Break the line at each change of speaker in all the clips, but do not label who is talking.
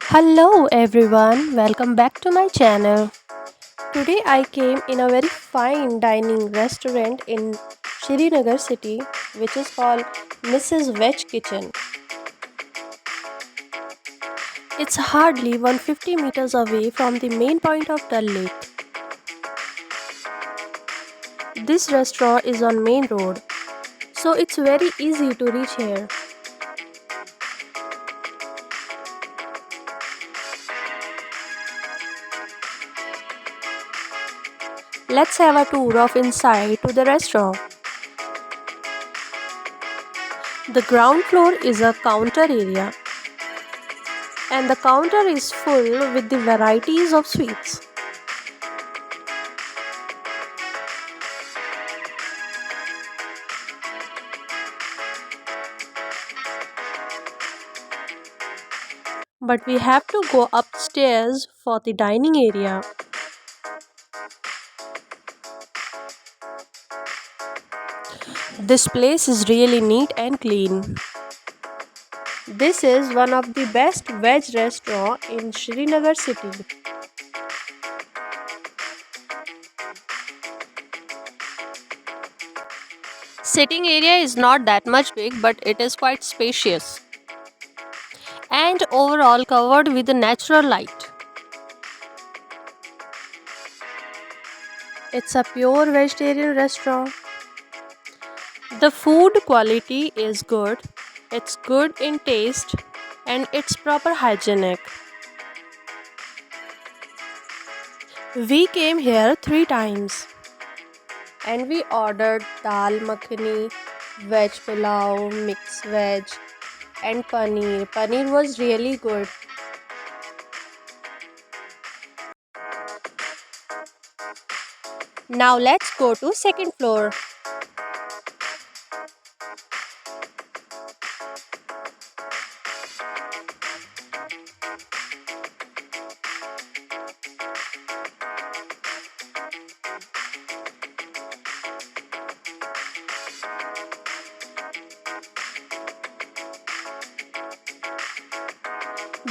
Hello everyone, welcome back to my channel. Today I came in a very fine dining restaurant in Srinagar city which is called mrs.veg kitchen. It's hardly 150 meters away from the main point of the lake. This restaurant is on main road, so it's very easy to reach here. Let's have a tour of inside to the restaurant. The ground floor is a counter area and the counter is full with the varieties of sweets. But we have to go upstairs for the dining area. This place is really neat and clean. This is one of the best veg restaurants in Srinagar city. Sitting area is not that much big, but it is quite spacious and overall covered with natural light. It's a pure vegetarian restaurant. The food quality is good. It's good in taste and it's proper hygienic. We came here 3 times and we ordered dal makhani, veg pulao, mixed veg and paneer. Paneer was really good. Now let's go to second floor.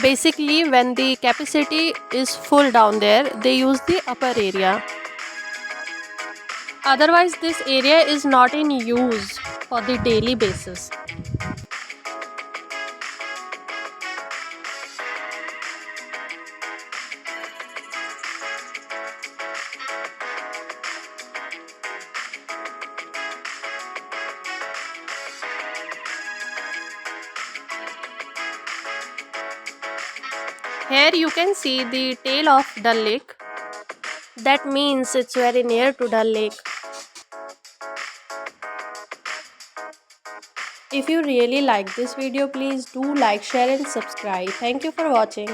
Basically, when the capacity is full down there, they use the upper area. Otherwise, this area is not in use for the daily basis. Here you can see the tail of the lake. That means it's very near to the lake. If you really like this video, please do like, share and subscribe. Thank you for watching.